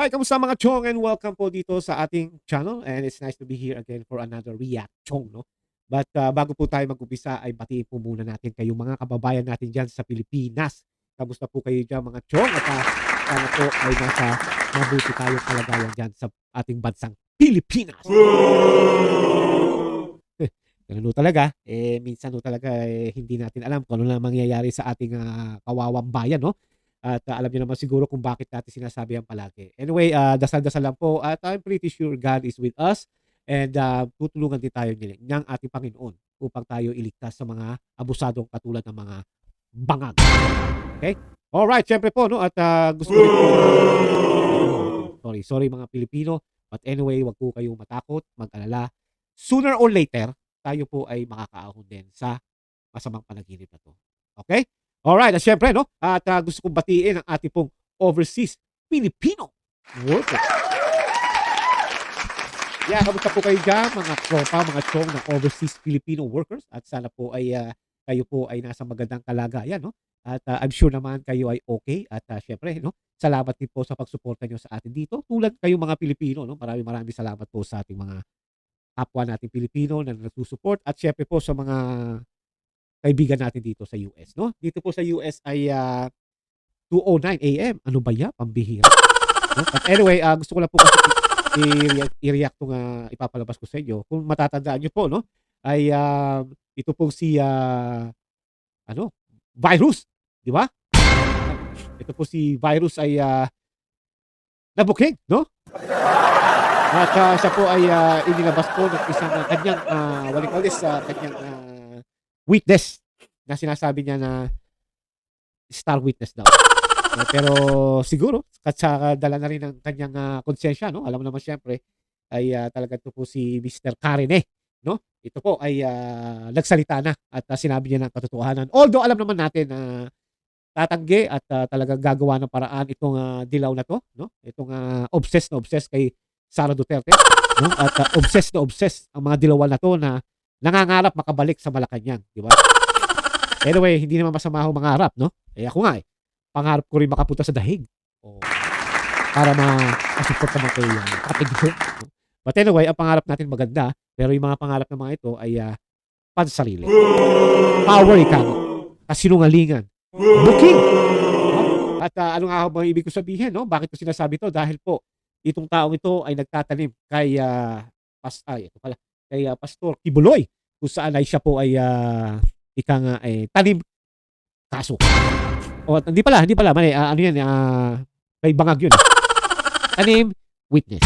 Alright, kamusta mga chong and welcome po dito sa ating channel and it's nice to be here again for another reaction, no? But bago po tayo mag-umpisa ay batiin po muna natin kayong mga kababayan natin dyan sa Pilipinas. Kamusta po kayo dyan mga chong at sana po ay nasa mabuti tayong kalagayan dyan sa ating bansang Pilipinas. Ganun ho talaga, minsan ho talaga hindi natin alam kung ano na mangyayari sa ating kawawang bayan, no? At alam niyo naman siguro kung bakit natin sinasabi yan palagi. Anyway, dasal-dasal lang po at I'm pretty sure God is with us and tutulungan din tayo ng ating Panginoon upang tayo iligtas sa mga abusadong katulad ng mga bangag. Okay? Alright, syempre po, no? At gusto ko rin po, sorry mga Pilipino. But anyway, wag po kayong matakot, mag-alala. Sooner or later, tayo po ay makakaahon din sa masamang panaginip na to. Okay? Alright, at syempre, no? At gusto kong batiin ang ating pong overseas Filipino worker. Yeah, kamusta po kayo dyan, mga tropa, mga chong ng overseas Filipino workers? At sana po ay kayo po ay nasa magandang kalagayan, no? At I'm sure naman kayo ay okay. At syempre, no? Salamat din po sa pagsuporta nyo sa atin dito. Tulad kayong mga Pilipino, no? Maraming salamat po sa ating mga kapwa nating Pilipino na nagsusupport. At syempre po sa mga kaibigan natin dito sa US, no? Dito po sa US ay 2:09 AM. Ano ba 'yan? Pambihira. No? But anyway, gusto ko lang po kasi i-react tong ipapalabas ko sa inyo. Kung matatandaan niyo po, no? Ay ito pong si ano, Virus, di ba? Ito po si Virus ay nabuking, no? At siya po ay inilabas po ng isang kanyang what do you call this, kanyang witness na sinasabi niya na star witness daw. Pero siguro at sa dala na rin ng kanyang konsensya, no? Alam mo naman siyempre ay talaga ito po si Mr. Karine, no? Ito po ay nagsalita na at sinabi niya ng katotohanan. Although alam naman natin na tatanggi at talagang gagawa ng paraan itong dilaw na to, no? Itong obsessed na obsessed kay Sara Duterte, no? At obsessed na obsessed ang mga dilawan na to na nangangarap makabalik sa Malacanang, di ba? Anyway, hindi naman masama ho mangarap, no? Ako nga pangarap ko rin makapunta sa dahig. O, para ma-support naman kay Ate Gito. No? But anyway, ang pangarap natin maganda, pero yung mga pangarap ng mga ito ay pansarili. Power ika nga. Kasinungalingan. Booking. No? At ano nga ba ibig ko sabihin, no? Bakit ko sinasabi to? Dahil po, itong taong ito ay nagtatanim kay ito pala, kay Pastor Kibuloy, kung saan ay siya po ay ika nga tanim kaso. O hindi pala mali, ano yan, may bangag yun. Tanim witness.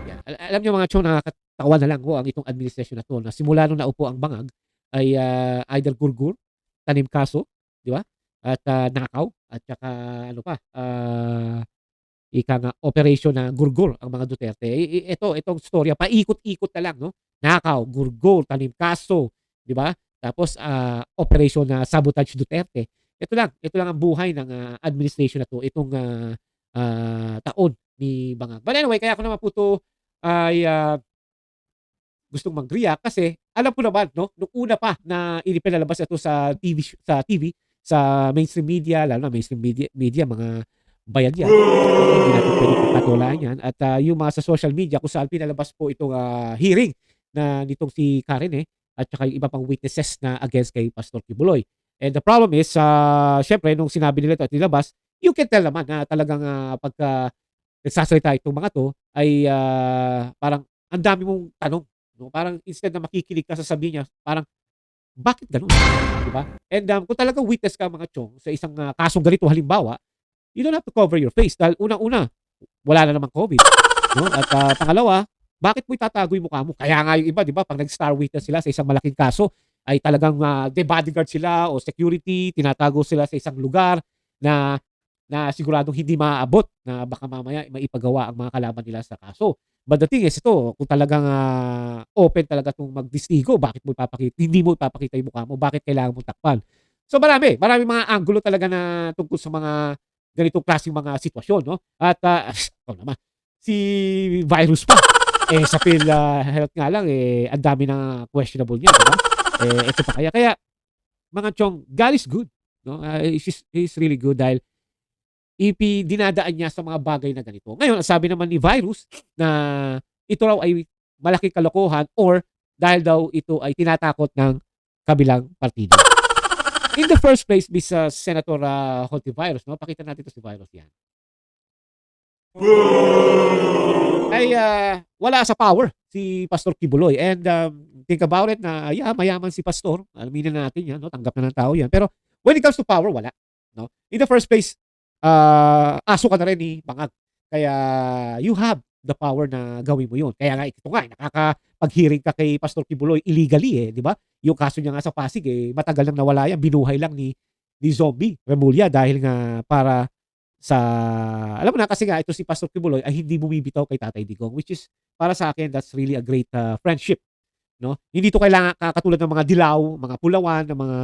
Yan. Alam niyo mga chong, nakakatawa na lang ho ang itong administration na to na simula nung naupo ang bangag ay either gurgur, tanim kaso, di ba? At nakaw at saka ano pa, ika nga operation na gurgur ang mga Duterte. Itong storya paikot-ikot na lang, no? Nakaw, gurgur, tanim kaso, di ba? Tapos operation na sabotage Duterte. Ito lang ang buhay ng administration na to itong taon ni Bangag. But anyway, kaya ako naman po to ay gustong mag-react kasi alam ko naman, no, nung una pa na ipinalabas ito sa TV, sa mainstream media, lalo na mainstream media mga bayad yan. Hindi natin pwede pagkatulaan yan. At yung mga sa social media kung saan pinalabas po itong hearing na nitong si Karen at saka yung iba pang witnesses na against kay Pastor Kibuloy. And the problem is, syempre, nung sinabi nila ito at nilabas, you can tell naman na talagang pagka nagsasalita itong mga to ay parang ang dami mong tanong. No? Parang instead na makikinig ka sa sabi niya, parang bakit ganun? Diba? And kung talagang witness ka mga chong sa isang kasong ganito halimbawa, you don't have to cover your face dahil unang-una, wala na namang COVID. No? At pangalawa, bakit mo itatago yung mukha mo? Kaya nga yung iba, di ba, pag nag-star witness sila sa isang malaking kaso, ay talagang bodyguard sila o security, tinatago sila sa isang lugar na siguradong hindi maaabot na baka mamaya maipagawa ang mga kalaban nila sa kaso. But the thing is, ito, kung talagang open talaga itong magdistigo, bakit mo ipapakita, hindi mo ipapakita yung mukha mo, bakit kailangan mo takpan? So marami mga anggulo talaga na tungkol sa mga ganitong klaseng mga sitwasyon, no? At naman, si Virus pa, sa PhilHealth nga lang, ang dami na questionable niya, di ba? Ito pa kaya mga chong, God is good, no? He's really good dahil dinadaan niya sa mga bagay na ganito. Ngayon, ang sabi naman ni Virus na ito raw ay malaking kalokohan or dahil daw ito ay tinatakot ng kabilang partido. In the first place, Miss Senator Hontivirus, no? Pakita natin ito si Virus yan. Ay wala sa power si Pastor Kibuloy and think about it na yeah, mayaman si Pastor. Aminin na natin yan, no? Tanggap na ng tao yan. Pero when it comes to power, wala. No? In the first place, aso ka na rin ni Bangag. Kaya you have the power na gawin mo yun. Kaya nga, ito nga, nakakapag-hearing ka kay Pastor Kibuloy illegally di ba? Yung kaso niya nga sa Pasig, matagal nang nawala yan. Binuhay lang ni Zombie Remulla dahil nga para sa, alam mo na, kasi nga ito si Pastor Kibuloy ay hindi bumibitaw kay Tatay Digong, which is, para sa akin, that's really a great friendship. No? Hindi to kailangan katulad ng mga dilaw, mga pulawan, ng mga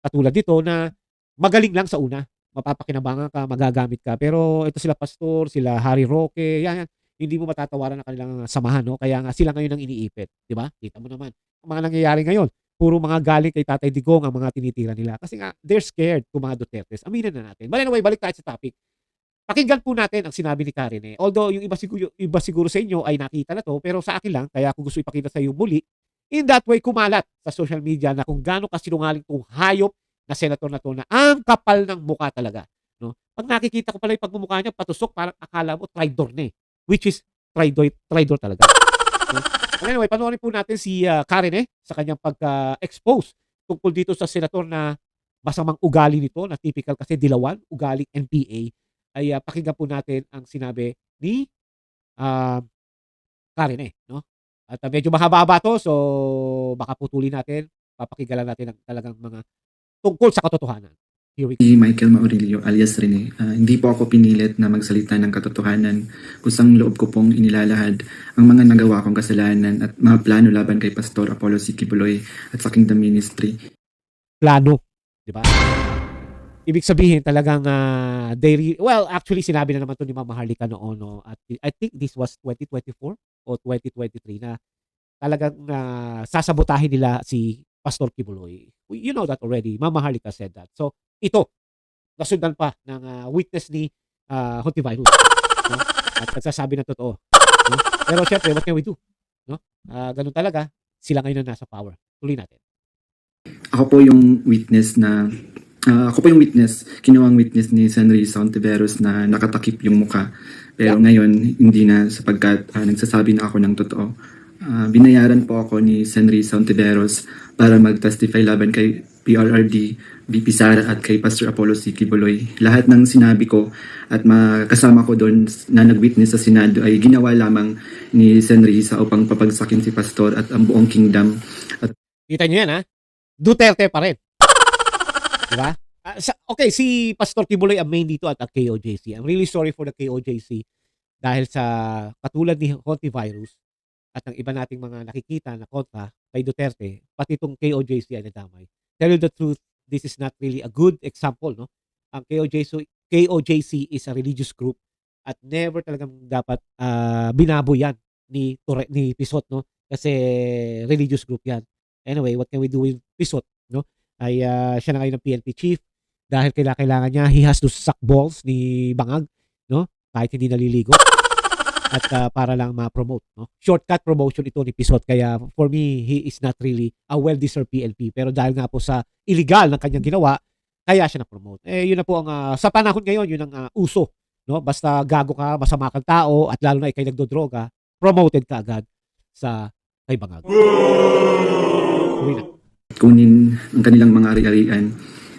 katulad dito na magaling lang sa una. Mapapakinabangan ka, magagamit ka. Pero ito sila Pastor, sila Harry Roque, yan. Hindi mo matatawaran ang kanilang samahan, no? Kaya nga sila ngayon ang iniipit, di ba? Kita mo naman ang mga nangyayari ngayon. Puro mga galing kay Tatay Digong ang mga tinitira nila. Kasi nga, they're scared kung mga Dutertes. Aminin na natin. But anyway, balik tayo sa topic. Pakinggan po natin ang sinabi ni Karen. Although, yung iba siguro sa inyo ay nakita na to, pero sa akin lang, kaya ako gusto ipakita sa iyo muli, in that way, kumalat sa social media na kung gaano kasinungaling tong hayop na senator na to na ang kapal ng mukha talaga. No? Pag nakikita ko pala yung pagmumukha niya, patusok, parang akala mo traidor na which is traidor talaga. No? Anyway, panoorin po natin si Karen sa kanyang pag-expose tungkol dito sa senator na masamang ugali nito, na typical kasi dilawan, ugaling NPA, ay pakinggan po natin ang sinabi ni Karen no? At medyo mahaba-haba to, so baka putulin natin, papakinggan lang natin ang talagang mga tungkol sa katotohanan. Here we go. Si Michael Maurilio alias Rene, hindi po ako pinilit na magsalita ng katotohanan. Kusang loob ko pong inilalahad ang mga nagawa kong kasalanan at mga plano laban kay Pastor Apollo C. Kibuloy at sa Kingdom Ministry. Plano, di ba? Ibig sabihin talagang well, actually sinabi na naman to ni Mama Harlika noon, no? At I think this was 2024 o 2023 na talagang sasabotahin nila si Pastor Kibuloy. You know that already. Mama Harlika said that. So, ito, nasundan pa ng witness ni Hontivirus. No? At nagsasabi ng totoo. No? Pero syempre, what can we do? No? Ganun talaga. Sila ngayon na nasa power. Tuloy natin. Ako po yung witness, kinuwang witness ni Senrisa Hontiveros na nakatakip yung muka. Pero ngayon, hindi na sapagkat nagsasabi na ako ng totoo. Binayaran po ako ni Senrisa Hontiveros para mag-testify laban kay PRRD, VP Sara at kay Pastor Apollo C. Kibuloy. Lahat ng sinabi ko at kasama ko doon na nag-witness sa Senado ay ginawa lamang ni Senrisa upang papagsakin si Pastor at ang buong kingdom. At kita nyo yan, ha? Duterte pa rin. Diba? Okay, si Pastor Kibuloy ang main dito at KOJC. I'm really sorry for the KOJC dahil sa katulad ni Hontivirus at ng iba nating mga nakikita na kontra kay Duterte, pati itong KOJC ay nadamay. Tell you the truth, this is not really a good example, no? Ang KOJC is a religious group at never talagang dapat binabo yan ni Pisot, no? Kasi religious group yan. Anyway, what can we do with Pisot, no? Ay siya na ngayon ng PNP chief dahil kailangan niya, he has to suck balls ni Bangag, no? Kahit hindi naliligo. At para lang ma-promote, no? Shortcut promotion ito ni Pisot, kaya for me he is not really a well-deserved PNP, pero dahil nga po sa illegal ng kanyang ginawa, kaya siya na-promote. Yun na po ang sa panahon ngayon, yun ang uso, no? Basta gago ka, masama kang tao at lalo na ikay nagdodroga, promoted ka agad sa kay Bangag. Uwi na. kunin ang kanilang mga ari-arian.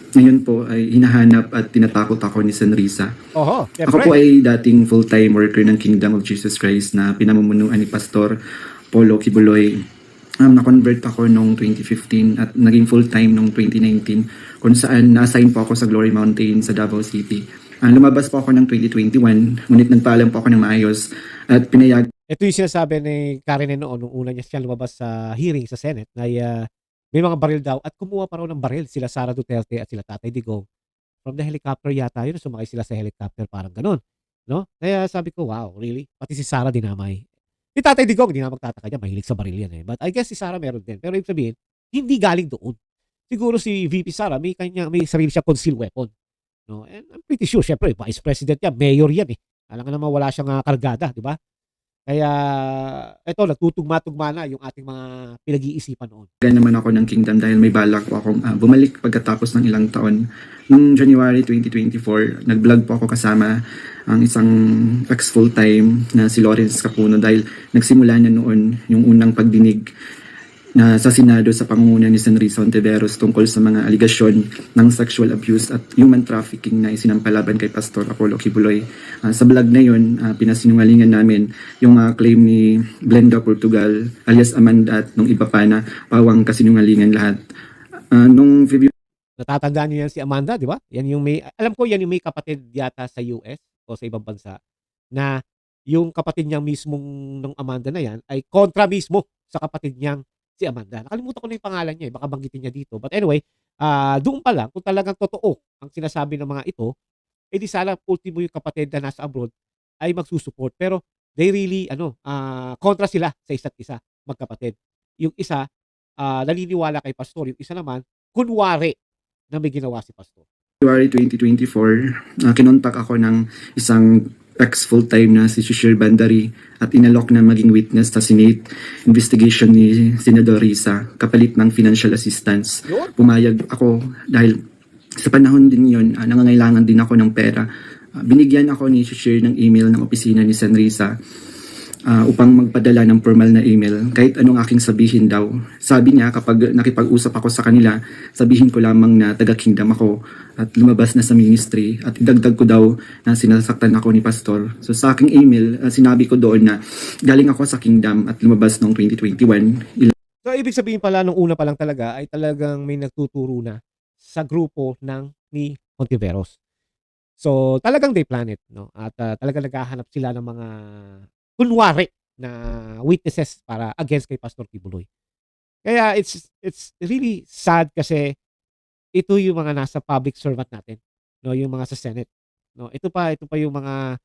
Ngayon po ay hinahanap at tinatakot ako ni Senrisa. Oho, Ako po ay dating full-time worker ng Kingdom of Jesus Christ na pinamumunuan ni Pastor Polo Kibuloy. Na-convert ako noong 2015 at naging full-time noong 2019 kung saan na-assign po ako sa Glory Mountain sa Davao City. Lumabas po ako ng 2021, ngunit nagpaalam po ako ng maayos at pinayag. Ito yung sinasabi ni Karen noon nung una niya siya lumabas sa hearing sa Senate na may mga baril daw at kumuha pa raw ng baril sila Sara Duterte at sila Tatay Digong from the helicopter yata yun, sumakay sila sa helicopter, parang ganun, no? Kaya sabi ko, wow, really? Pati si Sara dinamay. Si Tatay Digong, hindi na magtataka niya, mahilig sa baril yan but I guess si Sara meron din, pero ibig sabihin hindi galing doon. Siguro si VP Sara may sarili siya concealed weapon, no? And I'm pretty sure, syempre, vice president yan, mayor yan eh. Alam nga naman wala siyang kargada, di ba? Kaya eto, nagtutugma-tugma na yung ating mga pinag-iisipan noon. naman ako ng Kingdom dahil may balak po akong bumalik pagkatapos ng ilang taon. Noong January 2024, nag-vlog po ako kasama ang isang ex full-time na si Lawrence Capuno dahil nagsimula na noon yung unang pagdinig na sa Senado sa pangunguna ni Senrisa Ontiveros tungkol sa mga aligasyon ng sexual abuse at human trafficking na isinampalaban kay Pastor Apollo Kibuloy. Sa vlog na yun, pinasinungalingan namin yung claim ni Glenda Portugal alias Amanda at nung iba pa na pawang kasinungalingan lahat. Nung review Natatandaan niyo yan si Amanda, di ba? Yan yung may, alam ko yan yung may kapatid yata sa US o sa ibang bansa na yung kapatid niya mismong ng Amanda na yan ay kontra mismo sa kapatid niyang si Amanda. Nakalimutan ko na yung pangalan niya eh. Baka banggitin niya dito. But anyway, doon pa lang, kung talagang totoo ang sinasabi ng mga ito, di sana ultimo yung kapatid na nasa abroad ay magsusupport. Pero they really, kontra sila sa isa't isa, magkapatid. Yung isa, naniniwala kay Pastor. Yung isa naman, kunwari na may ginawa si Pastor. February 2024, kinontak ako ng isang ex full-time na si Shishir Bandari at inalok na maging witness sa Senate investigation ni Senador Risa kapalit ng financial assistance. Pumayag ako dahil sa panahon din yon, nangangailangan din ako ng pera. Binigyan ako ni Shishir ng email ng opisina ni Sen Risa upang magpadala ng formal na email kahit anong aking sabihin daw. Sabi niya kapag nakipag-usap ako sa kanila, sabihin ko lamang na taga-kingdom ako at lumabas na sa ministry at idagdag ko daw na sinasaktan ako ni Pastor. So sa aking email, sinabi ko doon na galing ako sa kingdom at lumabas noong 2021. So ibig sabihin pala nung una pa lang talaga ay talagang may nagtuturo na sa grupo ni Ontiveros. So talagang they plan it, no? At talagang naghahanap sila ng mga kunwari na witnesses para against kay Pastor Kibuloy. Kaya it's really sad kasi ito yung mga nasa public servant natin, no, yung mga sa Senate, no. Ito pa yung mga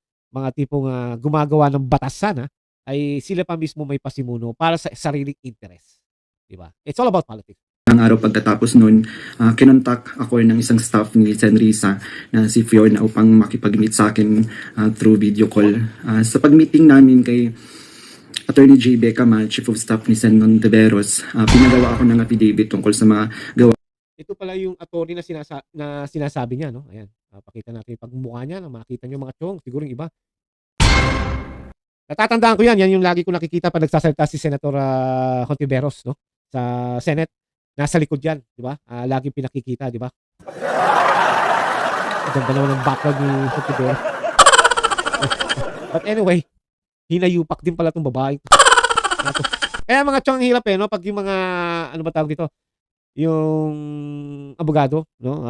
tipong gumagawa ng batas sana ay sila pa mismo may pasimuno para sa sariling interest, di ba? It's all about politics. Ang araw pagkatapos nun, kinontak ako ng isang staff ni Sen Risa na si Fiona upang makipag-meet sa akin through video call. Sa pag-meeting namin kay Attorney J. Becama, Chief of Staff ni Sen Ontiveros, pinagawa ako ng affidavit tungkol sa mga gawa. Ito pala yung attorney na sinasabi niya, no? Ayan, pakita natin yung pagmumukha niya, makita niyo mga chong, siguro yung iba. Natatandaan ko yan yung lagi ko nakikita pag nagsasalita si Senator Ontiveros, no? Sa Senate. Nasa likod yan, di ba? Laging pinakikita, di ba? Ganda naman ang background ni Ontiveros. But anyway, hinayupak din pala itong babae. Kaya mga chong hirap no? Pag yung mga, ano ba tawag dito? Yung abogado, no?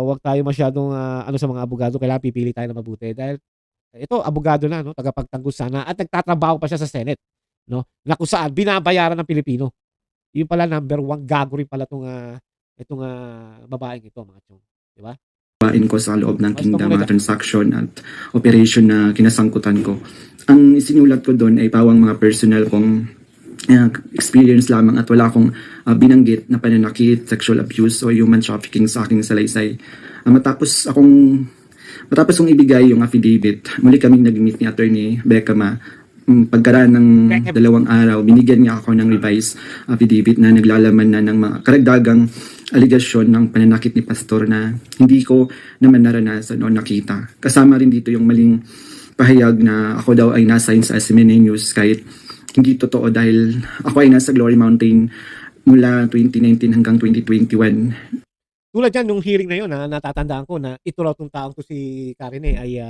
Huwag tayo masyadong, sa mga abogado, kailangan pipili tayo na mabuti. Dahil, ito, abogado na, no? Tagapagtanggol sana. At nagtatrabaho pa siya sa Senate, no? Na kung saan, binabayaran ng Pilipino. Yung pala number 1 gago rin pala itong babaeng ito, mga chong, di ba? Ko sa loob ng kingdom, mga transaction at operation na kinasangkutan ko. Ang isinulat ko doon ay pawang mga personal kong experience lamang at wala akong binanggit na pananakit, sexual abuse o human trafficking sa aking salaysay. Matapos kong ibigay yung affidavit, muli kaming nag-meet ni Attorney Becama. Pagkaraan ng 2 araw, binigyan niya ako ng revised affidavit na naglalaman na ng mga karagdagang aligasyon ng pananakit ni Pastor na hindi ko naman naranasan o nakita. Kasama rin dito yung maling pahayag na ako daw ay nasa sa SMNA News kahit hindi totoo dahil ako ay nasa Glory Mountain mula 2019 hanggang 2021. Tulad yan, nung hearing na yun, natatandaan ko na ito raw tong taong to si Karine ay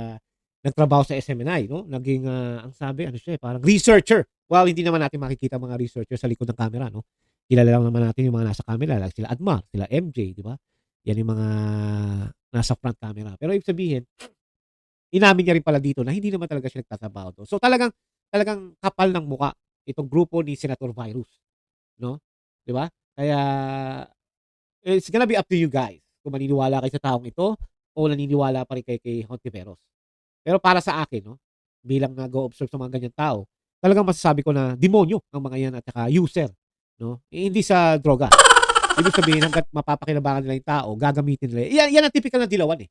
nagtrabaho sa SMNI, no? Naging, ang sabi, siya, parang researcher. Well, hindi naman natin makikita mga researcher sa likod ng camera, no? Kilala lang naman natin yung mga nasa camera, like sila Admar, sila MJ, di ba? Yan yung mga nasa front camera. Pero ibig sabihin, inamin niya rin pala dito na hindi naman talaga siya nagtatrabaho doon. So talagang kapal ng muka itong grupo ni Senator Virus, no? Di ba? Kaya it's gonna be up to you guys kung maniniwala kayo sa taong ito o naniniwala pa rin kay Ontiveros. Pero para sa akin, no, bilang nag-o-observe sa mga ganyan tao, talagang masasabi ko na demonyo ang mga yan at saka user, no? Hindi sa droga. Ibig sabihin hangga't mapapakinabangan nila yung tao, gagamitin nila. Yan ang typical na dilawan eh.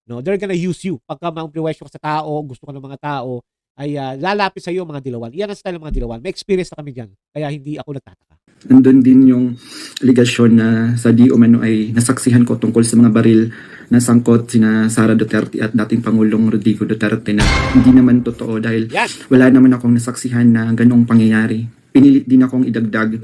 No, they're gonna use you. Pagka maimpluwensyo ka sa tao, gusto ka ng mga tao, ay lalapit sa iyo mga dilawan. Yan ang style ng mga dilawan. May experience na kami diyan. Kaya hindi ako nagtataka. Nandun din yung aligasyon na sa di umano ay nasaksihan ko tungkol sa mga baril na sangkot sina Sara Duterte at dating Pangulong Rodrigo Duterte na hindi naman totoo dahil Yan. wala naman akong nasaksihan na ganong pangyayari. Pinilit din akong idagdag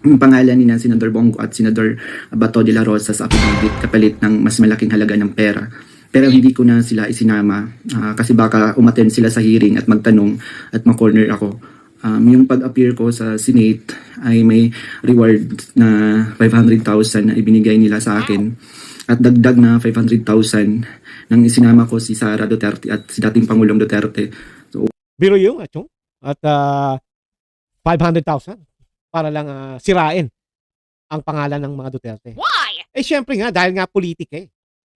yung pangalan ni Senador Bongo at Senador Bato de la Rosa sa affidavit kapalit ng mas malaking halaga ng pera. Pero hindi ko na sila isinama kasi baka umattend sila sa hearing at magtanong at ma-corner ako. Yung pag-appear ko sa Senate ay may reward na 500,000 na ibinigay nila sa akin at dagdag na 500,000 nang isinama ko si Sara Duterte at si dating Pangulong Duterte. Biro yung Chong. At 500,000 para lang sirain ang pangalan ng mga Duterte. Why? Eh syempre nga dahil nga politik eh.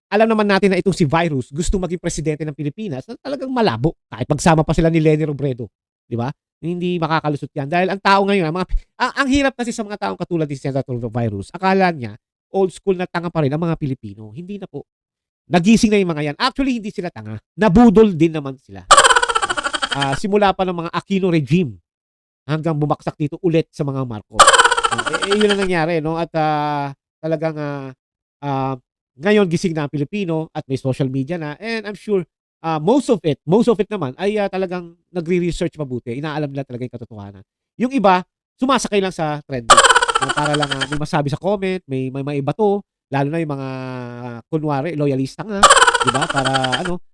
Alam naman natin na itong si Virus gusto maging presidente ng Pilipinas na talagang malabo kahit magsama pa sila ni Leni Robredo, di ba? Hindi makakalusot yan dahil ang tao ngayon, ang hirap kasi sa mga taong katulad ni Senator Virus, akala niya old school na tanga pa rin ang mga Pilipino. Hindi na po. Nagising na yung mga yan. Actually, hindi sila tanga. Nabudol din naman sila. Simula pa ng mga Aquino regime hanggang bumaksak dito ulit sa mga Marcos. Yun ang nangyari, no? At talagang ngayon gising na ang Pilipino at may social media na and I'm sure most of it naman ay talagang nagre-research mabuti. Inaalam nila talaga yung katotohanan. Yung iba, sumasakay lang sa trending. Para lang may masabi sa comment, may iba to, lalo na yung mga kunwari loyalista nga, 'di ba?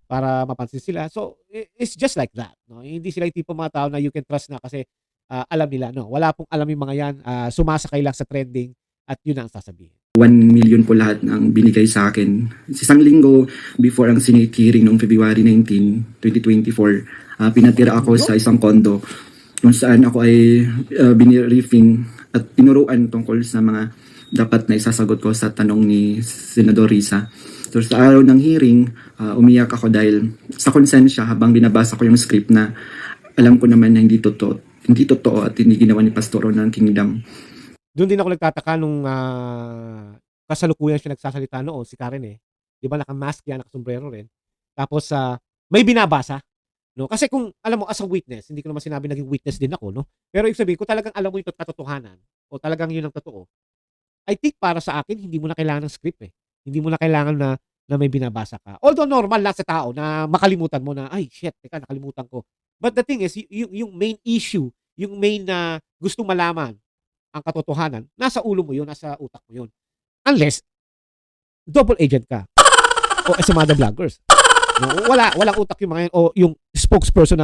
Para mapansin sila. So it's just like that, no? Hindi sila yung tipo mga tao na you can trust na kasi alam nila, no? Wala pong alam yung mga yan, sumasakay lang sa trending at yun ang sasabihin. 1 million po lahat ng binigay sa akin. Isang linggo before ang Senate hearing noong February 19, 2024, pinatira ako sa isang kondo kung saan ako ay biniriefing at tinuruan tungkol sa mga dapat na isasagot ko sa tanong ni Senador Risa. So sa araw ng hearing, umiyak ako dahil sa konsensya habang binabasa ko yung script na alam ko naman na hindi totoo at hindi ginawa ni Pastor ng Kingdom. Doon din ako nagtataka nung kasalukuyan siya nagsasalita noon, si Karen eh. Di ba naka-mask yan, naka-sombrero rin. Tapos may binabasa. No? Kasi kung alam mo as a witness, hindi ko naman sinabi naging witness din ako, no? Pero ibig sabihin, kung talagang alam mo yung katotohanan o talagang yun ang totoo, I think para sa akin, hindi mo na kailangan ng script eh. Hindi mo na kailangan na may binabasa ka. Although normal lang sa tao na makalimutan mo na, ay shit, teka, nakalimutan ko. But the thing is, yung main issue, yung main na gustong malaman, ang katotohanan, nasa ulo mo yun, nasa utak mo yun. Unless, double agent ka. O sa mga vloggers. No? Walang utak yung mga yan. O yung spokesperson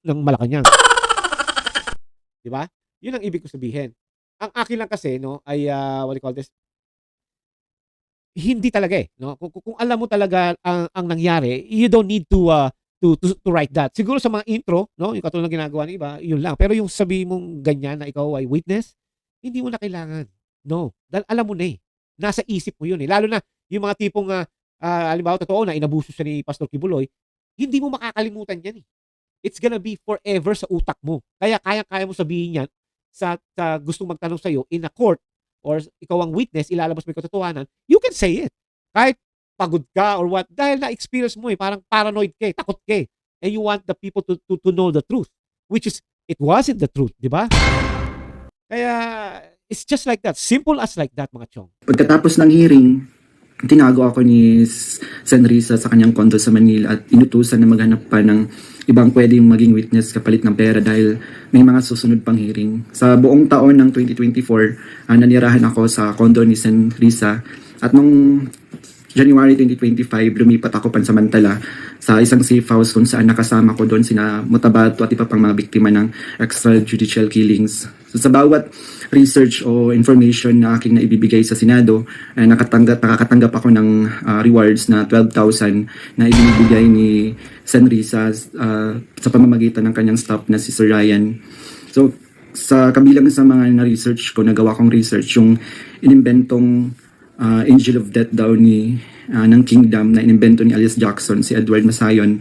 ng Malacanang. Di ba? Yun ang ibig ko sabihin. Ang akin lang kasi, no, ay, what do you call this? Hindi talaga eh. No? Kung alam mo talaga ang nangyari, you don't need to write that. Siguro sa mga intro, no, yung katulad ng ginagawa ng iba, yun lang. Pero yung sabi mong ganyan na ikaw ay witness, hindi mo na kailangan. No. Dahil alam mo na eh. Nasa isip mo yun eh. Lalo na yung mga tipong, halimbawa, totoo na inabuso siya ni Pastor Kibuloy, hindi mo makakalimutan yan eh. It's gonna be forever sa utak mo. Kaya kaya mo sabihin yan sa gustong magtanong sa'yo in a court or ikaw ang witness, ilalabas mo yung katotohanan, you can say it. Kahit pagod ka or what, dahil na-experience mo eh. Parang paranoid ka eh, takot ka eh. And you want the people to know the truth. Which is, it wasn't the truth, di ba? Kaya, it's just like that. Simple as like that, mga chong. Pagkatapos ng hearing, tinago ako ni Sen Risa sa kanyang kondo sa Manila at inutusan na maghanap pa ng ibang pwedeng maging witness kapalit ng pera dahil may mga susunod pang hearing. Sa buong taon ng 2024, nanirahan ako sa kondo ni Sen Risa at nung January 2025, lumipat ako pansamantala sa isang safe house kung saan nakasama ko doon sina Mutabato at iba pang mga biktima ng extrajudicial killings. So sa bawat research o information na aking naibibigay sa Senado, nakakatanggap ako ng rewards na 12,000 na ibinibigay ni Sen Risa sa pamamagitan ng kanyang staff na si Sir Ryan. So sa kabilang sa mga na-research ko, nagawa kong research yung inimbentong Angel of Death daw ng Kingdom na inimbento ni Alias Jackson, si Edward Masayon.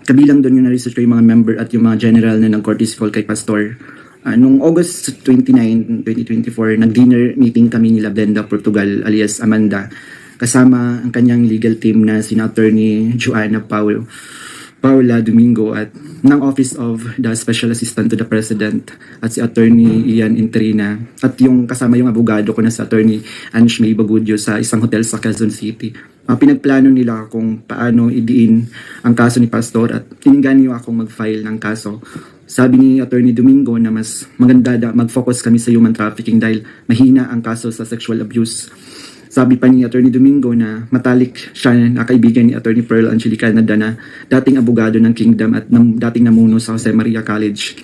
Kabilang doon yung na-research ko yung mga member at yung mga general na nag-courtesy call kay Pastor. Noong August 29, 2024, nag-dinner meeting kami nila Brenda Portugal alias Amanda kasama ang kanyang legal team na sina Attorney Joanna Paula Domingo at ng Office of the Special Assistant to the President at si Attorney Ian Interina at yung kasama yung abogado ko na si Attorney Anish May Bagudyo sa isang hotel sa Quezon City. Pinagplano nila kung paano idiin ang kaso ni Pastor at tininggan niyo akong mag-file ng kaso. Sabi ni Attorney Domingo na mas maganda mag-focus kami sa human trafficking dahil mahina ang kaso sa sexual abuse. Sabi pa ni Attorney Domingo na matalik siya na kaibigan ni Attorney Pearl Angelica Nada na dating abogado ng Kingdom at dating namuno sa Jose Maria College.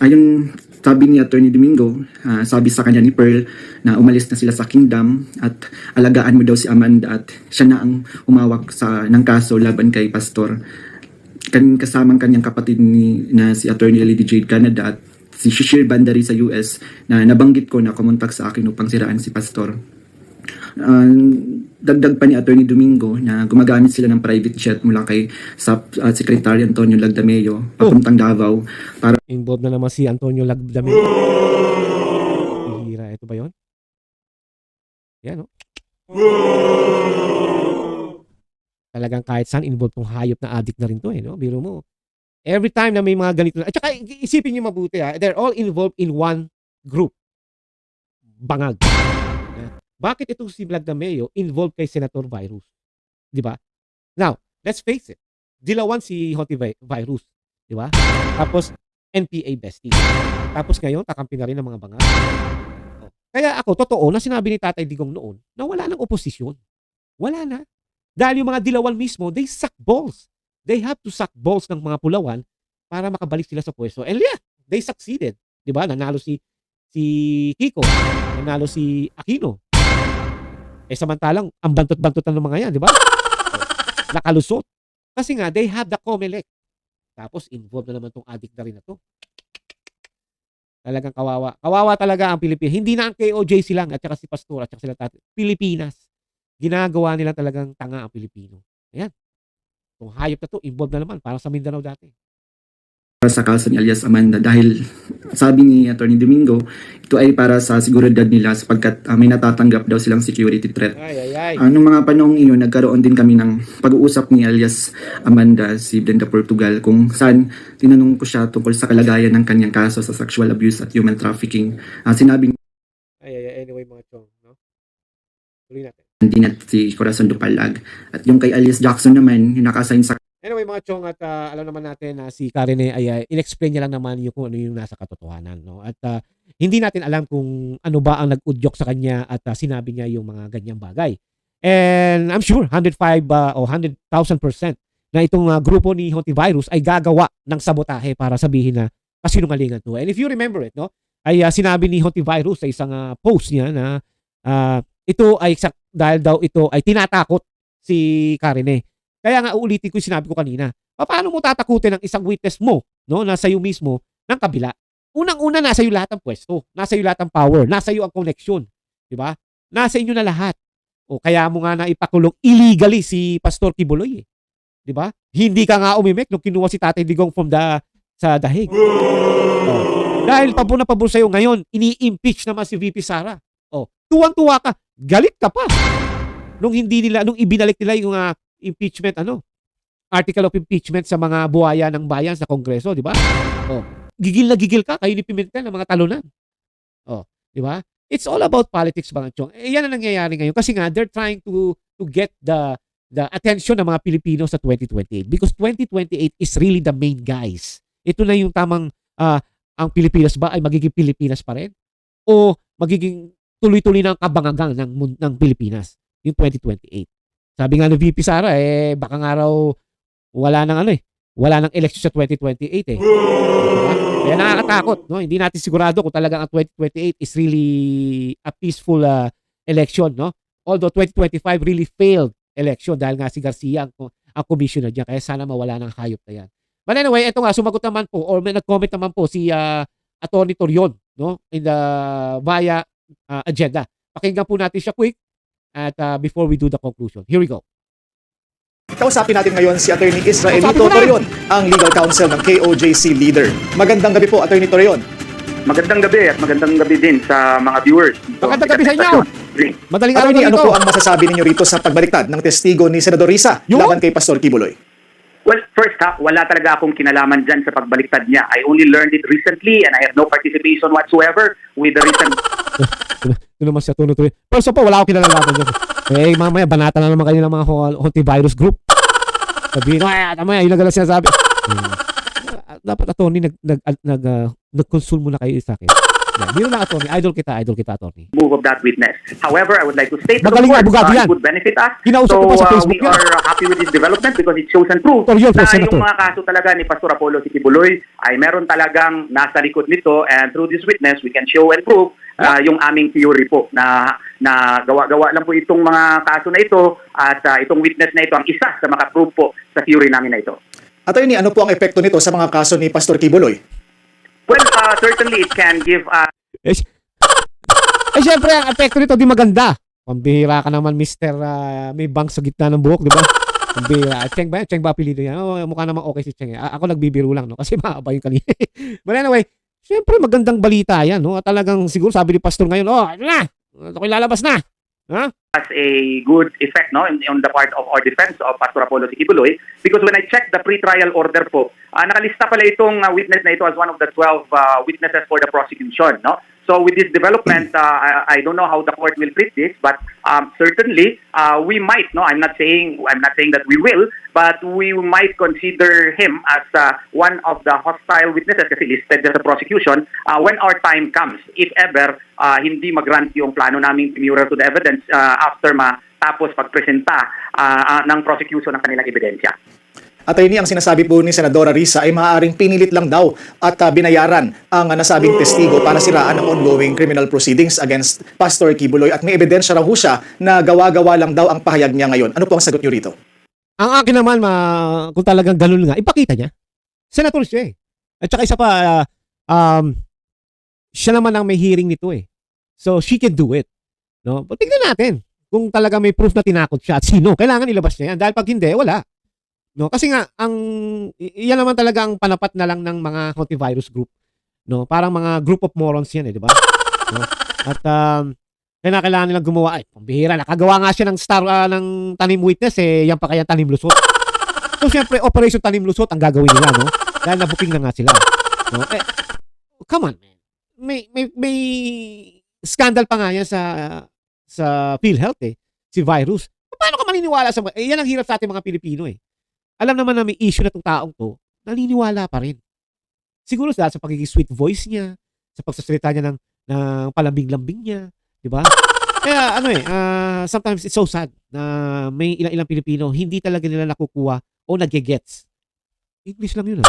Ayon sabi ni Attorney Domingo, sabi sa kanya ni Pearl na umalis na sila sa Kingdom at alagaan mo daw si Amanda at siya na ang umawak ng kaso laban kay Pastor. Kasamang kanyang kapatid na si Attorney Lady Jade Canada at si Shishir Bandari sa US na nabanggit ko na kumontak sa akin upang siraan si Pastor. Dagdag pa ni Attorney Domingo na gumagamit sila ng private jet mula kay Secretary Antonio Lagdameo papuntang Davao para Involved na naman si Antonio Lagdameo. Hihira, ito ba yun? Yan, no? Talagang kahit saan involved tong hayop na addict na rin to, no? Biro mo. Every time na may mga ganito na, at saka isipin nyo mabuti, they're all involved in one group. Bangag. Bakit itong si Lagdameo involved kay Senator Virus? Di ba? Now, let's face it. Dilawan si Hoti Virus. Di ba? Tapos, NPA bestie. Tapos ngayon, kakampi na rin ng mga bangag. Kaya ako, totoo na sinabi ni Tatay Digong noon na wala nang oposisyon. Wala na. Dahil yung mga dilawan mismo, they suck balls. They have to suck balls ng mga pulawan para makabalik sila sa pwesto. And yeah, they succeeded. Di ba? Nanalo si Kiko. Nanalo si Aquino. Samantalang, ang bantot-bantotan ng mga yan, di ba? Nakalusot. Kasi nga, they have the COMELEC. Tapos, involved na naman tong addict na rin na to. Talagang kawawa. Kawawa talaga ang Pilipinas. Hindi na ang KOJC lang at saka si Pastor at saka sila tatay. Pilipinas. Ginagawa nila talagang tanga ang Pilipino. Ayan. Itong hayop na to, involved na naman. Parang sa Mindanao dati. sa kaso ni alias Amanda dahil sabi ni Attorney Domingo, ito ay para sa seguridad nila sapagkat may natatanggap daw silang security threat. Nung mga panahong iyon, nagkaroon din kami ng pag-uusap ni alias Amanda, si Brenda Portugal, kung saan tinanong ko siya tungkol sa kalagayan ng kanyang kaso sa sexual abuse at human trafficking. Sinabi anyway mga chong, no? Tuloy natin. Hindi na si Corazon Dupalag. At yung kay alias Jackson naman, yung naka-assign sa Anyway mga chong, at alam naman natin na si Karine ay in-explain niya lang naman yung kung ano yung nasa katotohanan, no? At hindi natin alam kung ano ba ang nag-udyok sa kanya at sinabi niya yung mga ganyang bagay. And I'm sure 105 o 100,000% na itong grupo ni Hontivirus ay gagawa ng sabotahe para sabihin na kasinungalingan to. And if you remember it, no, ay sinabi ni Hontivirus sa isang post niya na ito ay dahil daw ito ay tinatakot si Karine. Kaya nga uulitin ko yung sinabi ko kanina. Paano mo tatakutin ang isang witness mo, no, nasa iyo mismo ng kabila? Unang-una, nasa iyo lahat ang pwesto, nasa iyo lahat ang power, nasa iyo ang connection, di ba? Nasa inyo na lahat. O kaya mo nga na ipakulong illegally si Pastor Kibuloy, di ba? Hindi ka nga umimik nung kinuha si Tatay Digong sa dahig. Dahil pabor na pabor sa'yo ngayon, ini-impeach naman si VP Sara. Tuwang-tuwa ka, galit ka pa. Nung ibinalik nila yung impeachment, article of impeachment sa mga buhaya ng bayan sa Kongreso, di ba? Gigil na gigil ka, kayo ni Pimentel ng mga talunan. Di ba? It's all about politics, mga chong. Yan ang nangyayari ngayon kasi nga they're trying to get the attention ng mga Pilipino sa 2028 because 2028 is really the main guys. Ito na yung tamang ang Pilipinas ba ay magiging Pilipinas pa rin o magiging tuloy-tuloy ng kabangagang ng Pilipinas yung 2028. Sabi nga ng VP Sara, baka nga raw wala nang election sa 2028 Diba? Kaya nakakatakot, no? Hindi natin sigurado kung talagang ang 2028 is really a peaceful election, no? Although 2025 really failed election dahil nga si Garcia ang commissioner diyan. Kaya sana mawala ng hayop na yan. But anyway, ito nga, sumagot naman po or may nag-comment naman po si Attorney Torion, no? In the via agenda. Pakinggan po natin siya quick. At before we do the conclusion, here we go. Kausapin natin ngayon si Attorney Israel Torion, ang legal counsel ng KOJC leader. Magandang gabi po, Attorney Torion. Magandang gabi at magandang gabi din sa mga viewers. Magandang gabi sa inyo. Madaling araw Attorney, na ano dito. po ang masasabi ninyo rito sa pagbaliktad ng testigo ni Senador Risa Yun. laban kay Pastor Kibuloy? Well, first wala talaga akong kinalaman dyan sa pagbaliktad niya. I only learned it recently and I have no participation whatsoever with the recent Ito naman siya tuno-tuloy. First of all, wala akong kinalalaman dyan. Eh, mamaya, banata na naman kayo ng mga antivirus group. Sabihin, ay, tama yan, yun lang sinasabi. Dapat, attorney, nag-consult muna kayo sa akin. Biro lang, attorney. Idol kita, attorney. move of that witness. However, I would like to state to the Magaling na court, abogado yan. it would benefit us. Kinausap ko pa sa Facebook we yan. are happy with this development because it shows and proves Torion, na Senator. yung mga kaso talaga ni Pastor Apollo Sikibuloy ay meron talagang nasa likod nito, and through this witness, we can show and prove yung aming theory po na gawa-gawa lang po itong mga kaso na ito, at itong witness na ito ang isa sa makaprove po sa theory namin na ito. Attorney, ano po ang epekto nito sa mga kaso ni Pastor Kibuloy? Well, certainly it can give Eh, syempre, ang epekto nito di maganda. Pambihira ka naman, Mr. May bank sa gitna ng buhok, di ba? Pambihira. Cheng ba yan? Cheng ba apelido yan? Oh, mukha naman okay si Cheng. Ako nagbibiro lang, no? Kasi mahaba yung kanina. But anyway, syempre, magandang balita yan, no? At talagang siguro sabi ni Pastor ngayon, oh, ito na! Ako'y lalabas na! Ha? as a good effect no on the part of our defense of Pastor Apollo Sikibuloy, because when I checked the pre-trial order po, nakalista pala itong witness na ito as one of the 12 witnesses for the prosecution, no? So with this development, I don't know how the court will treat this, but certainly we might, no, I'm not saying that we will, but we might consider him as one of the hostile witnesses kasi listed sa prosecution when our time comes, if ever hindi mag-grant yung plano naming mural to the evidence after matapos pagpresenta ng prosecution ng kanilang ebidensya. Attorney, ang sinasabi po ni Senadora Risa ay maaaring pinilit lang daw at binayaran ang nasabing testigo para siraan ang ongoing criminal proceedings against Pastor Kibuloy at may ebidensya raw ho siya na gawa-gawa lang daw ang pahayag niya ngayon. Ano po ang sagot niyo rito? Ang akin naman, kung talagang ganun nga, ipakita niya. Senator siya eh. At saka isa pa, siya naman ang may hearing nito eh. So, she can do it. No? But tignan natin kung talaga may proof na tinakot siya at sino. Kailangan ilabas niya yan. Dahil pag hindi, wala. No? Kasi nga, yan naman talaga ang panapat na lang ng mga antivirus group. No? Parang mga group of morons yan eh, di ba? No? At kailangan nilang gumawa. Ay, pambihira. Nakagawa nga siya ng star ng tanim witness eh. Yan pa kaya tanim lusot. So, syempre, Operation Tanim Lusot ang gagawin nila, no? Dahil nabuking na nga sila. No? Eh, come on, man. May scandal pa nga yan sa PhilHealth eh. Si virus. Paano ka maniniwala sa... yan ang hirap sa ating mga Pilipino eh. Alam naman na may issue na itong taong to, naniniwala pa rin. Siguro dahil sa pagiging sweet voice niya, sa pagsasalita niya ng palambing-lambing niya, di ba? Kaya sometimes it's so sad na may ilang Pilipino hindi talaga nila nakukuha o nagigets. English lang yun.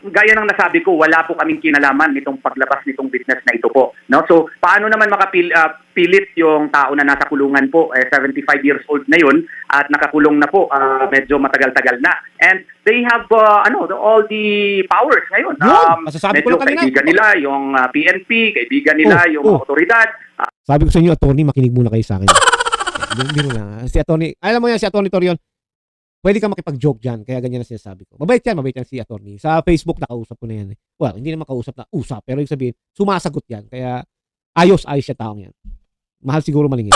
Gaya ng nasabi ko, wala po kaming kinalaman nitong paglabas nitong witness na ito po. No? So, paano naman makapilit yung tao na nasa kulungan po, 75 years old na yun, at nakakulong na po, medyo matagal-tagal na. And they have all the powers ngayon. Masasabi ko Medyo lang kanina. kaibigan nila yung PNP, kaibigan nila yung otoridad. Sabi ko sa inyo, attorney, makinig muna kayo sa akin. Biro lang. Si attorney, alam mo yan, si attorney Torion, pwede ka makipag-joke dyan, kaya ganyan na sinasabi ko. Mabait yan si attorney. Sa Facebook, nakausap ko na yan. Well, hindi naman kausap na usap, pero yung sabihin, sumasagot yan. Kaya, ayos siya taong yan. Mahal siguro malingin.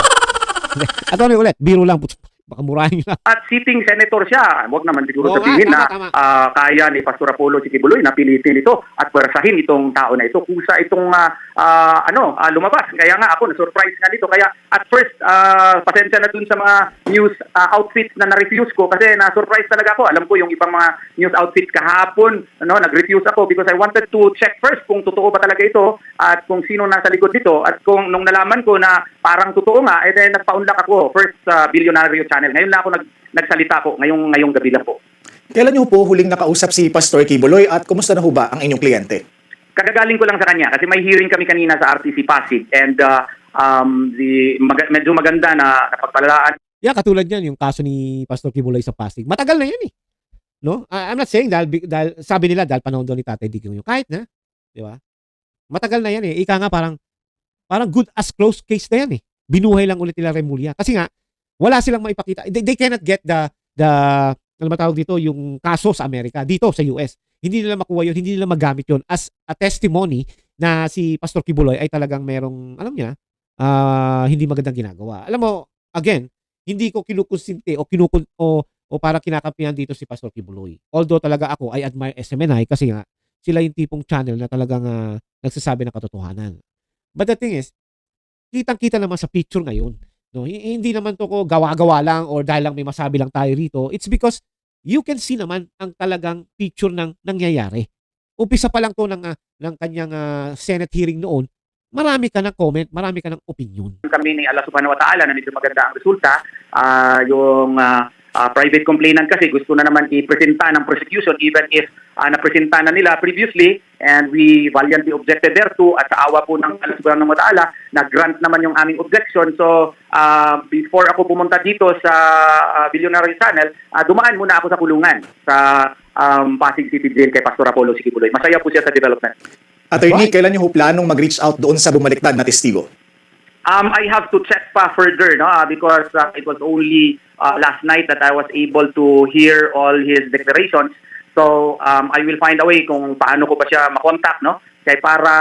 Attorney ulit, biro lang. Baka murahin nyo lang. At sitting senator siya, huwag naman siguro Oo, sabihin tama. kaya ni Pastor Apollo Sikibuloy na pilitin ito at pwersahin itong tao na ito. Kusa itong lumabas. Kaya nga ako na-surprise nga dito. Kaya at first, pasensya na dun sa mga news outfits na na-refuse ko kasi na-surprise talaga ako. Alam ko yung ibang mga news outfits kahapon, nag-refuse ako because I wanted to check first kung totoo ba talaga ito at kung sino nasa likod nito. At kung nung nalaman ko na parang totoo nga, then nagpa-unlock ako. First, Billionaire Channel. Ngayon na ako nagsalita po, ngayong gabi lang po. Kailan niyo po huling nakausap si Pastor Kibuloy at kumusta na ho ba ang inyong kliyente? Kagagaling ko lang sa kanya kasi may hearing kami kanina sa RTC Pasig and medyo maganda na napagpalalaan. Yeah, katulad yan, yung kaso ni Pastor Kibuloy sa Pasig. Matagal na yan eh. No? I'm not saying dahil sabi nila dahil panahon doon ni Tatay Digong yun. Kahit na, di ba? Matagal na yan eh. Ika nga parang good as close case na yan eh. Binuhay lang ulit nila Remulla. Kasi nga, wala silang maipakita. They cannot get the ano matawag dito, yung kaso sa Amerika, dito sa US. Hindi nila makuha yun, hindi nila magamit yun as a testimony na si Pastor Kibuloy ay talagang merong, alam niya, hindi magandang ginagawa. Alam mo, again, hindi ko kinukonsinte o parang kinakampihan dito si Pastor Kibuloy. Although talaga ako, I admire SMNI kasi nga, sila yung tipong channel na talagang nagsasabi ng katotohanan. But the thing is, kitang-kita naman sa picture ngayon. No? Hindi naman to ko gawa-gawa lang or dahil lang may masabi lang tayo rito. It's because you can see naman ang talagang picture ng nangyayari. Umpisa pa lang to ng kanyang Senate hearing noon, marami ka ng comment, marami ka ng opinion. Kami ni Allah Subhanahu wa Ta'ala na medyo maganda ang resulta. Yung private complainant kasi gusto na naman i-presenta ng prosecution even if na-presenta na nila previously and we valiantly objected thereto at sa awa po ng Allah Subhanahu wa Ta'ala na-grant naman yung aming objection. So before ako pumunta dito sa Billionaire Channel, dumaan muna ako sa kulungan sa Pasig City Jail kay Pastor Apollo Sikibuloy. Masaya po siya sa development. Attorney, kailan niyo ho planong mag-reach out doon sa bumaliktad na testigo? I have to check pa further, no, because it was only last night that I was able to hear all his declarations. So I will find a way kung paano ko pa siya makontak, no, kaya para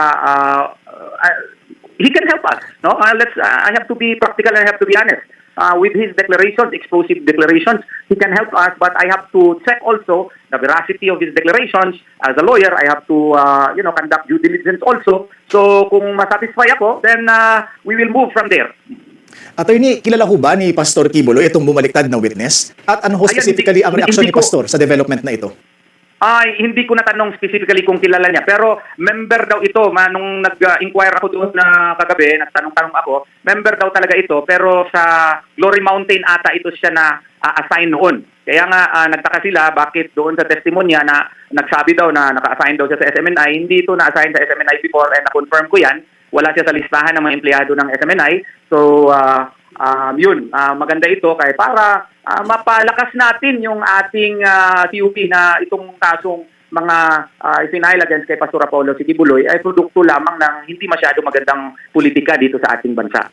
he can help us, no. I have to be practical and I have to be honest. With his declarations, explosive declarations, he can help us, but I have to check also the veracity of his declarations. As a lawyer, I have to, conduct due diligence also. So, kung masatisfy ako, then we will move from there. Attorney, kilala ho ba ni Pastor Kibuloy itong bumaliktad na witness? At ano ho Ayan, specifically ang reaction ni hindi ko- Pastor sa development na ito? Hindi ko natanong specifically kung kilala niya, pero member daw ito. Nung nag-inquire ako doon na kagabi, nagtanong-tanong ako, member daw talaga ito, pero sa Glory Mountain ata ito siya na assign noon. Kaya nga nagtaka sila bakit doon sa testimonya na nagsabi daw na naka-assign daw siya sa SMNI, hindi ito na-assign sa SMNI before and na-confirm ko yan. Wala siya sa listahan ng mga empleyado ng SMNI. So, maganda ito kaya para mapalakas natin yung ating CUP na itong kasong mga isinahil against kay Pastor Apollo Sikibuloy ay produkto lamang ng hindi masyado magandang politika dito sa ating bansa.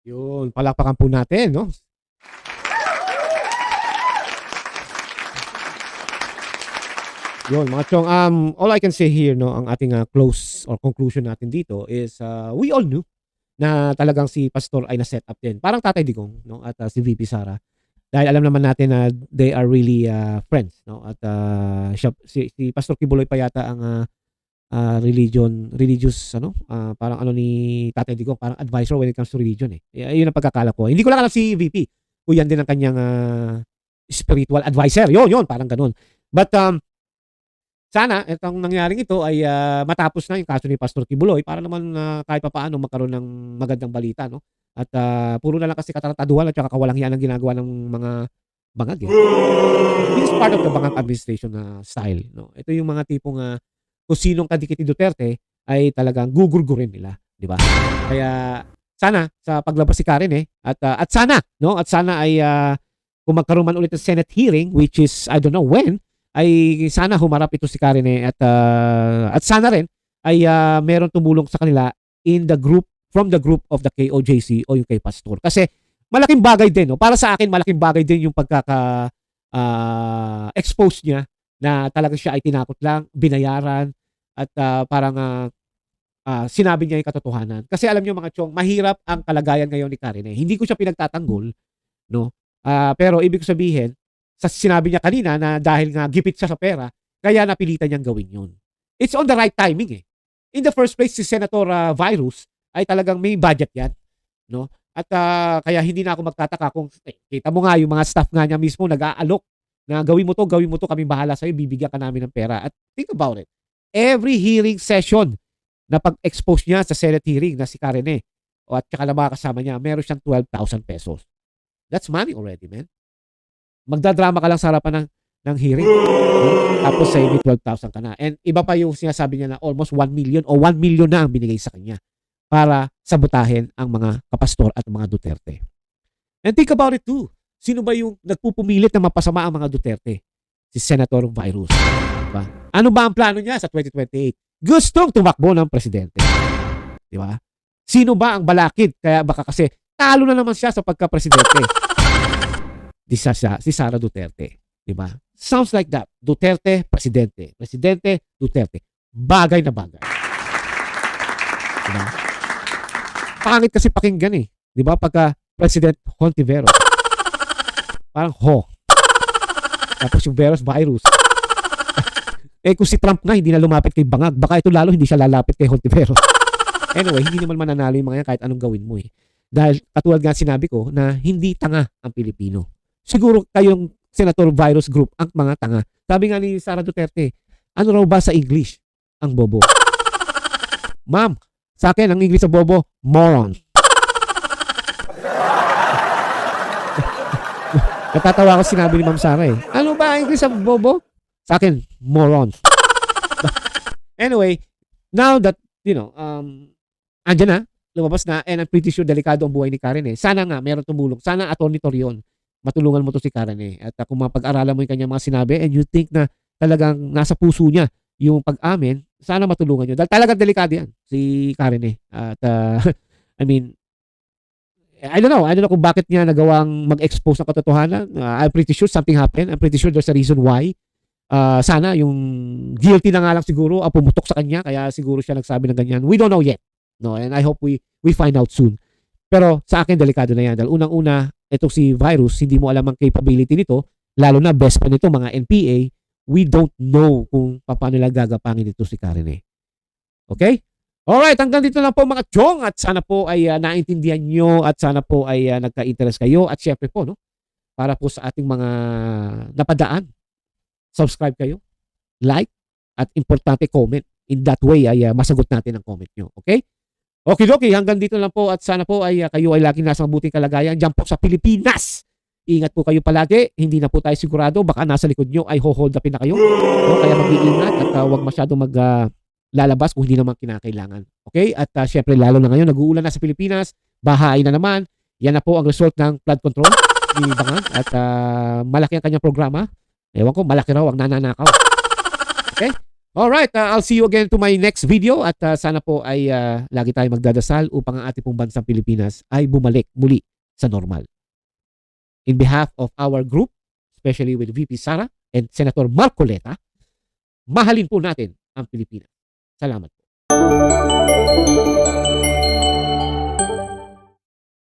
Yun, palakpakan po natin, no? Yun, mga chong, all I can say here, no, ang ating close or conclusion natin dito is we all knew na talagang si Pastor ay na-set up din. Parang Tatay Digong, no, at si VP Sara. Dahil alam naman natin na they are really friends, no? At si Pastor Kibuloy pa yata ang religious parang ni Tatay Digong, parang advisor when it comes to religion eh. Yun ang pagkakala ko. Hindi ko lang alam si VP. Kung yan din ang kanyang spiritual advisor. Yun, parang ganun. But sana itong nangyaring ito ay matapos na yung kaso ni Pastor Kibuloy para naman kahit papaano magkaroon ng magandang balita, no? At puro na lang kasi katarataduhan at saka kawalang hiyan ang ginagawa ng mga bangag. This is part of the bangag administration style, no? Ito yung mga tipong kung sinong kadikit ni Duterte ay talagang gugurgurin nila, di ba? Kaya sana sa paglabas si Karen at sana, no? At sana ay kung magkaroon man ulit ng Senate hearing, which is I don't know when, ay sana humarap ito si Karen at sana rin ay meron tumulong sa kanila from the group of the KOJC o yung kay Pastor. Kasi malaking bagay din, no? Para sa akin malaking bagay din yung expose niya na talaga siya ay tinakot lang, binayaran at parang sinabi niya yung katotohanan. Kasi alam niyo mga chong, mahirap ang kalagayan ngayon ni Karen. Hindi ko siya pinagtatanggol, no? Pero ibig ko sabihin, sa sinabi niya kanina na dahil nga gipit siya sa pera, kaya napilitan niyang gawin yun. It's on the right timing eh. In the first place, si Senator Virus ay talagang may budget yan, no? At kaya hindi na ako magtataka kung kita mo nga yung mga staff nga niya mismo nag-aalok na gawin mo to, kami bahala sa'yo, bibigyan ka namin ng pera. At think about it. Every hearing session na pag-expose niya sa Senate hearing na si Karen at saka na mga kasama niya, meron siyang 12,000 pesos. That's money already, man. Magdadrama ka lang sa harapan ng hearing. No? Tapos sa may 12,000 ka na. And iba pa yung sinasabi niya na almost 1 million o 1 million na ang binigay sa kanya para sabotahin ang mga kapastor at mga Duterte. And think about it too. Sino ba yung nagpupumilit na mapasama ang mga Duterte? Si Senator Virus. Diba? Ano ba ang plano niya sa 2028? Gustong tumakbo ng presidente. Diba? Sino ba ang balakid? Kaya baka kasi talo na naman siya sa pagka-presidente. Si Sara Duterte. Diba? Sounds like that. Duterte, presidente. Presidente, Duterte. Bagay na bagay. Diba? pangit kasi pakinggan eh. Di ba? Pagka President Hontiveros. Parang ho. Tapos yung Veros virus. Kung si Trump nga hindi na lumapit kay Bangag, baka ito lalo hindi siya lalapit kay Hontiveros. Anyway, hindi naman mananalo yung mga yan kahit anong gawin mo eh. Dahil katulad nga sinabi ko na hindi tanga ang Pilipino. Siguro kayong Senator Virus Group ang mga tanga. Sabi nga ni Sara Duterte, ano raw ba sa English ang bobo? Ma'am, sa akin ang English sa bobo, moron. Natatawa ko sinabi ni Ma'am Sara eh. Ano ba ang English sa bobo? Sa akin, moron. Anyway, now that, andyan na, lumabas na, and I'm pretty sure delikado ang buhay ni Karen eh. Sana nga, meron tumulong. Sana, Atty. Torion, matulungan mo to si Karen eh. At kung mapag-aralan mo yung kanyang mga sinabi and you think na talagang nasa puso niya yung pag-amin, sana matulungan nyo. Dahil talagang delikado yan, si Karen eh. At, I don't know kung bakit niya nagawang mag-expose ng katotohanan. I'm pretty sure something happened. I'm pretty sure there's a reason why. Sana yung guilty na nga lang siguro ang pumutok sa kanya kaya siguro siya nagsabi ng ganyan. We don't know yet. No, and I hope we find out soon. Pero sa akin delikado na yan dahil unang-una itong si Virus hindi mo alam ang capability nito lalo na best pa nito mga NPA. We don't know kung paano nila gagapangin ito si Karen eh. Okay? Alright, hanggang dito lang po mga chong at sana po ay naintindihan nyo at sana po ay nagka-interest kayo at syempre po no para po sa ating mga napadaan subscribe kayo, like, at importante comment. In that way ay masagot natin ang comment nyo. Okay? Okay, hanggang dito lang po at sana po ay kayo ay laging nasa mabuting kalagayan dyan po sa Pilipinas. Ingat po kayo palagi. Hindi na po tayo sigurado. Baka nasa likod nyo ay hold upin na kayo. No? Kaya mag-iingat at huwag masyado lalabas kung hindi naman kinakailangan. Okay? At syempre lalo na ngayon, nag-uulan na sa Pilipinas. Bahain na naman. Yan na po ang result ng flood control ni Bangag. At malaki ang kanyang programa. Ewan ko, malaki raw ang nananakaw. Okay? Alright, I'll see you again to my next video at sana po ay lagi tayo magdadasal upang ang ating pong bansang Pilipinas ay bumalik muli sa normal. In behalf of our group, especially with VP Sara and Senator Marcoleta, mahalin po natin ang Pilipinas. Salamat po.